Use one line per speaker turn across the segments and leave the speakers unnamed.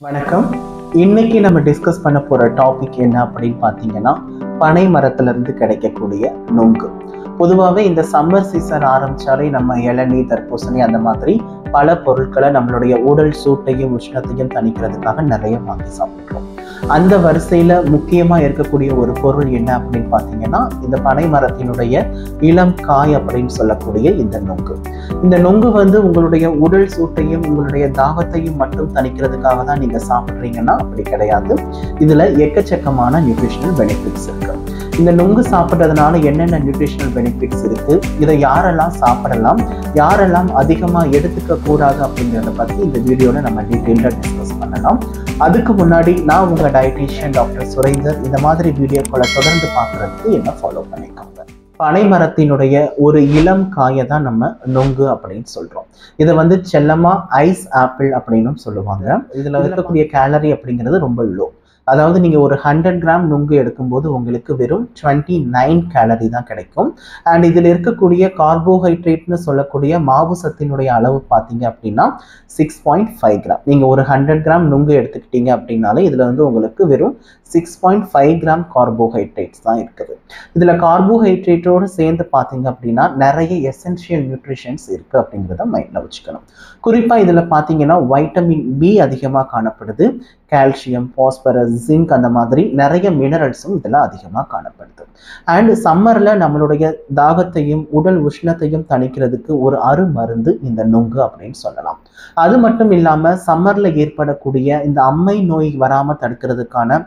வணக்கம். இன்னைக்கு நம்ம டிஸ்கஸ் பண்ண போற டாபிக் என்ன அப்படின்னு பார்த்தீங்கன்னா, பனை மரத்துல இருந்து கிடைக்கக்கூடிய நொங்கு. பொதுவாகவே இந்த சம்மர் சீசன் ஆரம்பிச்சாலே நம்ம இளநீர், தர்பூசணி அந்த மாதிரி பல பொருட்களை நம்மளுடைய உடல் சூட்டையும் உஷ்ணத்தையும் தணிக்கிறதுக்காக நிறைய வாங்கி சாப்பிட்றோம். அந்த வரிசையில முக்கியமா இருக்கக்கூடிய ஒரு பொருள் என்ன அப்படின்னு பார்த்தீங்கன்னா, இந்த பனை மரத்தினுடைய இளம் காய் அப்படின்னு சொல்லக்கூடிய இந்த நொங்கு. இந்த நொங்கு உங்களுடைய உடல் சூட்டையும் உங்களுடைய தாகத்தையும் மட்டும் தணிக்கிறதுக்காக தான் நீங்க சாப்பிட்றீங்கன்னா அப்படி கிடையாது. இதுல எக்கச்சக்கமான நியூட்ரிஷனல் பெனிஃபிட்ஸ் இருக்கு. இந்த நொங்கு சாப்பிட்றதுனால என்னென்ன நியூட்ரிஷனல் பெனிஃபிட்ஸ் இருக்கு, இதை யாரெல்லாம் சாப்பிடலாம், யாரெல்லாம் அதிகமா எடுத்துக்க கூடாது அப்படிங்கிறத பத்தி இந்த வீடியோல நம்ம டீட்டெயிலா டிஸ்கஸ் பண்ணலாம். அதுக்கு முன்னாடி நான் உங்க டயட்டீஷியன் டாக்டர் சுரேந்தர். இந்த மாதிரி வீடியோக்களை தொடர்ந்து பார்க்கறதுக்கு என்ன ஃபாலோ பண்ணிக்கோங்க. பனை மரத்தினுடைய ஒரு இளம் காயை தான் நம்ம நொங்கு அப்படின்னு சொல்றோம். இதை செல்லமா ஐஸ் ஆப்பிள் அப்படின்னும் சொல்லுவாங்க. இதுல இருக்கக்கூடிய கேலரி அப்படிங்கிறது ரொம்ப லோ. அதாவது நீங்க ஒரு 100 கிராம் நுங்கு எடுக்கும்போது உங்களுக்கு வெறும் 29 கேலரி தான் கிடைக்கும். அண்ட் இதில் இருக்கக்கூடிய கார்போஹைட்ரேட்னு சொல்லக்கூடிய மாவு சத்தினுடைய அளவு பார்த்தீங்க அப்படின்னா 6.5 கிராம். நீங்க ஒரு 100 கிராம் நுங்கு எடுத்துக்கிட்டீங்க அப்படின்னாலே இதுல உங்களுக்கு வெறும் 6.5 கிராம் கார்போஹைட்ரேட்ஸ் தான் இருக்குது. இதுல கார்போஹைட்ரேட்டோடு சேர்ந்து பார்த்தீங்க அப்படின்னா நிறைய எசென்ஷியல் நியூட்ரிஷன்ஸ் இருக்கு அப்படிங்கிறத மைண்ட்ல வச்சுக்கணும். குறிப்பா இதுல பார்த்தீங்கன்னா வைட்டமின் பி அதிகமாக காணப்படுது, கால்சியம், பாஸ்பரஸ், ஜிங்க் அந்த மாதிரி நிறைய மினரல்ஸும் இதில் அதிகமாக காணப்படுது. அண்ட் சம்மர்ல நம்மளுடைய தாகத்தையும் உடல் உஷ்ணத்தையும் தணிக்கிறதுக்கு ஒரு அருமருந்து இந்த நொங்கு அப்படின்னு சொல்லலாம். அது மட்டும் இல்லாம சம்மர்ல ஏற்படக்கூடிய இந்த அம்மை நோய் வராம தடுக்கிறதுக்கான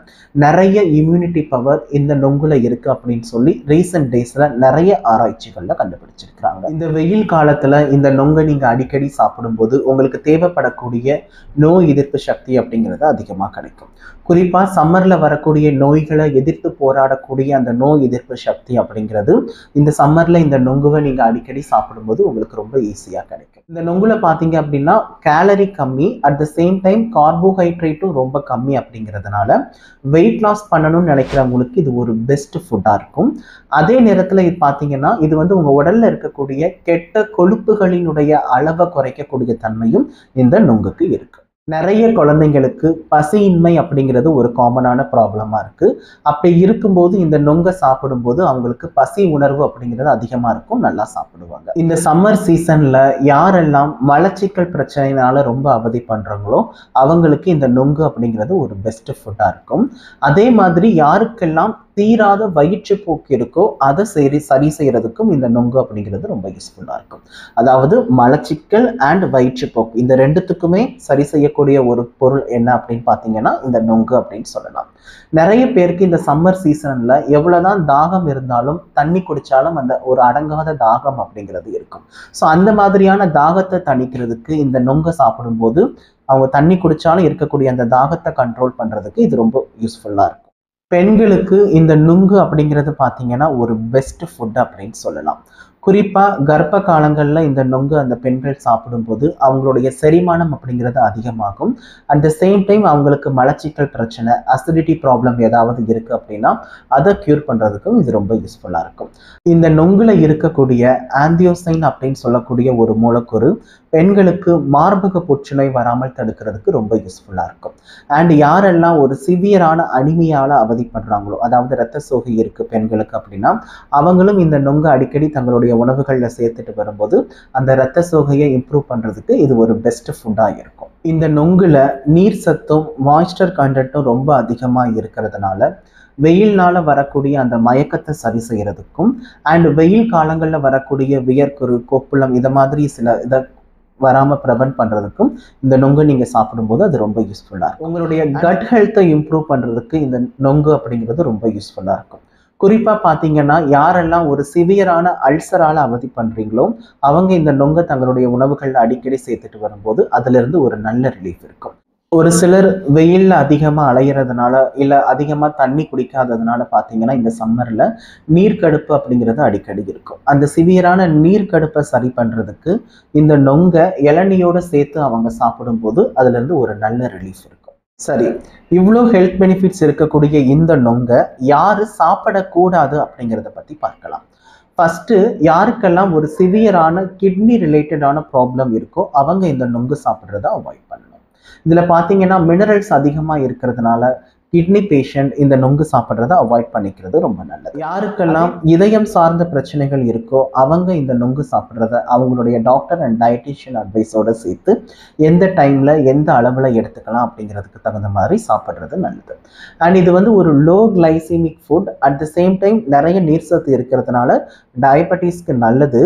நிறைய இம்யூனிட்டி பவர் இந்த நொங்குல இருக்கு அப்படின்னு சொல்லி ரீசன்ட் டேஸ்ல நிறைய ஆராய்ச்சிகள்ல கண்டுபிடிச்சிருக்கிறாங்க. இந்த வெயில் காலத்துல இந்த நொங்கை நீங்க அடிக்கடி சாப்பிடும்போது உங்களுக்கு தேவைப்படக்கூடிய நோய் எதிர்ப்பு சக்தி அப்படிங்கிறது அதிகமாக கிடைக்கும். குறிப்பா சம்மர்ல வரக்கூடிய நோய்களை எதிர்த்து போராடக்கூடிய அந்த நோய் எதிர்ப்பு சக்தி அப்படிங்கிறது இந்த சம்மர்ல இந்த நொங்குவை நீங்க அடிக்கடி சாப்பிடும்போது உங்களுக்கு ரொம்ப ஈஸியா கிடைக்கும். இந்த நொங்குல பாத்தீங்க அப்படின்னா கேலரி கம்மி, அட் த சேம் டைம் கார்போஹைட்ரேட்டும் ரொம்ப கம்மி அப்படிங்கிறதுனால வெயிட் லாஸ் பண்ணணும்னு நினைக்கிறவங்களுக்கு இது ஒரு பெஸ்ட் ஃபுட்டா இருக்கும். அதே நேரத்துல இது பாத்தீங்கன்னா இது உங்க உடல்ல இருக்கக்கூடிய கெட்ட கொழுப்புகளினுடைய அளவை குறைக்கக்கூடிய தன்மையும் இந்த நொங்குக்கு இருக்கு. நிறைய குழந்தைங்களுக்கு பசியின்மை அப்படிங்கிறது ஒரு காமனான ப்ராப்ளமா இருக்கு. அப்படி இருக்கும்போது இந்த நொங்கை சாப்பிடும்போது அவங்களுக்கு பசி உணர்வு அப்படிங்கிறது அதிகமா இருக்கும், நல்லா சாப்பிடுவாங்க. இந்த சம்மர் சீசன்ல யாரெல்லாம் மலச்சிக்கல் பிரச்சனையினால ரொம்ப அவதி பண்றாங்களோ அவங்களுக்கு இந்த நொங்கு அப்படிங்கிறது ஒரு பெஸ்ட் ஃபுட்டா இருக்கும். அதே மாதிரி யாருக்கெல்லாம் தீராத வயிற்றுப்போக்கு இருக்கோ அதை சரி செய்யறதுக்கும் இந்த நொங்கு அப்படிங்கிறது ரொம்ப யூஸ்ஃபுல்லா இருக்கும். அதாவது மலச்சிக்கல் அண்ட் வயிற்றுப்போக்கு இந்த ரெண்டுத்துக்குமே சரி செய்யக்கூடிய ஒரு பொருள் என்ன அப்படின்னு பார்த்தீங்கன்னா இந்த நொங்கு அப்படின்னு சொல்லலாம். நிறைய பேருக்கு இந்த சம்மர் சீசன்ல எவ்வளவுதான் தாகம் இருந்தாலும் தண்ணி குடிச்சாலும் அந்த ஒரு அடங்காத தாகம் அப்படிங்கிறது இருக்கும். ஸோ அந்த மாதிரியான தாகத்தை தணிக்கிறதுக்கு இந்த நொங்கை சாப்பிடும்போது அவங்க தண்ணி குடிச்சாலும் இருக்கக்கூடிய அந்த தாகத்தை கண்ட்ரோல் பண்றதுக்கு இது ரொம்ப யூஸ்ஃபுல்லா இருக்கும். பெண்களுக்கு இந்த நுங்கு அப்படிங்கிறது பார்த்தீங்கன்னா ஒரு பெஸ்ட் ஃபுட் அப்படின்னு சொல்லலாம். குறிப்பா கர்ப்ப காலங்கள்ல இந்த நொங்கு அந்த பெண்கள் சாப்பிடும்போது அவங்களுடைய செரிமானம் அப்படிங்கிறது அதிகமாகும். அட் த சேம் டைம் அவங்களுக்கு மலச்சிக்கல் பிரச்சனை, அசிடிட்டி ப்ராப்ளம் ஏதாவது இருக்கு அப்படின்னா அதை கியூர் பண்றதுக்கும் இது ரொம்ப யூஸ்ஃபுல்லா இருக்கும். இந்த நொங்குல இருக்கக்கூடிய ஆந்தியோசைன் அப்படின்னு சொல்லக்கூடிய ஒரு மூலக்கூறு பெண்களுக்கு மார்பக புற்றுநோய் வராமல் தடுக்கிறதுக்கு ரொம்ப யூஸ்ஃபுல்லா இருக்கும். அண்ட் யாரெல்லாம் ஒரு சிவியரான அனிமியால அவதிப்படுறாங்களோ, அதாவது இரத்த சோகை இருக்கு பெண்களுக்கு அப்படின்னா அவங்களும் இந்த நொங்கு அடிக்கடி தங்களுடைய உணவுகள்ல சேர்த்துட்டு வரும்போது அந்த இரத்த சோகையை இம்ப்ரூவ் பண்றதுக்கு இது ஒரு பெஸ்ட் ஃபுட்டா இருக்கும். இந்த நொங்குல நீர் சத்தும் மாய்ஸ்டர் கண்டென்ட்டும் ரொம்ப அதிகமா இருக்கிறதுனால வெயில்னால வரக்கூடிய அந்த மயக்கத்தை சரி செய்யறதுக்கும் அண்ட் வெயில் காலங்கள்ல வரக்கூடிய வியர்க்குரு, கொப்புளம் இதை மாதிரி சில இதை வராம ப்ரிவென்ட் பண்றதுக்கும் இந்த நொங்கு நீங்க சாப்பிடும்போது அது ரொம்ப யூஸ்ஃபுல்லா இருக்கும். உங்களுடைய கட் ஹெல்த்தை இம்ப்ரூவ் பண்றதுக்கு இந்த நொங்கு அப்படிங்கிறது ரொம்ப யூஸ்ஃபுல்லா இருக்கும். குறிப்பா பாத்தீங்கன்னா யாரெல்லாம் ஒரு சிவியரான அல்சரால அவதி பண்றீங்களோ அவங்க இந்த நொங்கை தங்களுடைய உணவுகள்ல அடிக்கடி சேர்த்துட்டு வரும்போது அதுல இருந்து ஒரு நல்ல ரிலீஃப் இருக்கும். ஒரு சிலர் வெயில்ல அதிகமா அலையிறதுனால இல்ல அதிகமா தண்ணி குடிக்காததுனால பாத்தீங்கன்னா இந்த சம்மர்ல நீர்க்கடுப்பு அப்படிங்கிறது அடிக்கடி இருக்கும். அந்த சிவியரான நீர்க்கடுப்பை சரி பண்றதுக்கு இந்த நொங்கை இளநியோட சேர்த்து அவங்க சாப்பிடும்போது அதுல இருந்து ஒரு நல்ல ரிலீஃப் இருக்கும். சரி, இவ்வளோ ஹெல்த் பெனிஃபிட்ஸ் இருக்கக்கூடிய இந்த நொங்கை யாரு சாப்பிடக்கூடாது அப்படிங்கிறத பத்தி பார்க்கலாம். ஃபர்ஸ்ட் யாருக்கெல்லாம் ஒரு சிவியரான கிட்னி ரிலேட்டடான ப்ராப்ளம் இருக்கோ அவங்க இந்த நுங்கு சாப்பிட்றத அவாய்ட் பண்ணணும். இதுல பாத்தீங்கன்னா மினரல்ஸ் அதிகமா இருக்கிறதுனால கிட்னி பேஷண்ட் இந்த நுங்கு சாப்பிட்றத அவாய்ட் பண்ணிக்கிறது ரொம்ப நல்லது. யாருக்கெல்லாம் இதயம் சார்ந்த பிரச்சனைகள் இருக்கோ அவங்க இந்த நுங்கு சாப்பிட்றத அவங்களுடைய டாக்டர் அண்ட் டயட்டிஷியன் அட்வைஸோட சேர்த்து எந்த டைம்ல எந்த அளவுல எடுத்துக்கலாம் அப்படிங்கிறதுக்கு தகுந்த மாதிரி சாப்பிட்றது நல்லது. அண்ட் இது வந்து ஒரு low glycaemic food, at the same time நிறைய நீர் சத்து இருக்கிறதுனால டயபெட்டிஸ்க்கு நல்லது.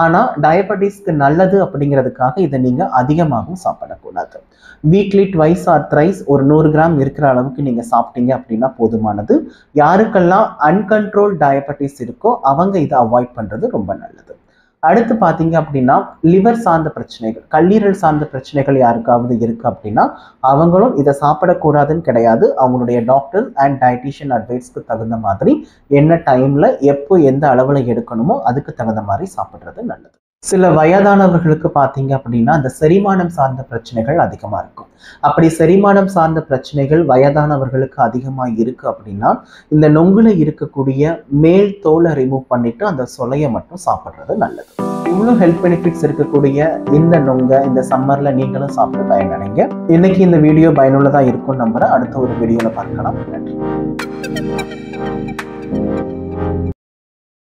ஆனா டயபெட்டிஸ்க்கு நல்லது அப்படிங்கிறதுக்காக இதை நீங்க அதிகமாகவும் சாப்பிடக்கூடாது. வீக்லி ட்வைஸ் ஆர் த்ரைஸ் ஒரு 100 கிராம் இருக்கிற அளவுக்கு நீங்க சாப்பிட்டீங்க அப்படின்னா போதுமானது. யாருக்கெல்லாம் அன்கண்ட்ரோல் டயபெட்டிஸ் இருக்கோ அவங்க இதை அவாய்ட் பண்றது ரொம்ப நல்லது. அடுத்து பாத்தீங்க அப்படின்னா லிவர் சார்ந்த பிரச்சனைகள், கல்லீரல் சார்ந்த பிரச்சனைகள் யாருக்காவது இருக்கு அப்படின்னா அவங்களும் இதை சாப்பிடக்கூடாதுன்னு கிடையாது. அவங்களுடைய டாக்டர் அண்ட் டயட்டிஷியன் அட்வைஸ்க்கு தகுந்த மாதிரி என்ன டைம்ல எப்போ எந்த அளவுல எடுக்கணுமோ அதுக்கு தகுந்த மாதிரி சாப்பிட்றது நல்லது. சில வயதானவர்களுக்கு பார்த்தீங்க அப்படின்னா அந்த செரிமானம் சார்ந்த பிரச்சனைகள் அதிகமாக இருக்கும். அப்படி செரிமானம் சார்ந்த பிரச்சனைகள் வயதானவர்களுக்கு அதிகமாக இருக்கு அப்படின்னா இந்த நொங்குல இருக்கக்கூடிய மேல் தோலை ரிமூவ் பண்ணிட்டு அந்த சொலையை மட்டும் சாப்பிட்றது நல்லது. இவ்வளோ ஹெல்த் பெனிஃபிட்ஸ் இருக்கக்கூடிய இந்த நொங்கை இந்த சம்மர்ல நீங்களும் சாப்பிட்டு பயனடைங்க. இன்னைக்கு இந்த வீடியோ பயனுள்ளதா இருக்கும் நம்புறேன். அடுத்த ஒரு வீடியோல பார்க்கலாம். நன்றி.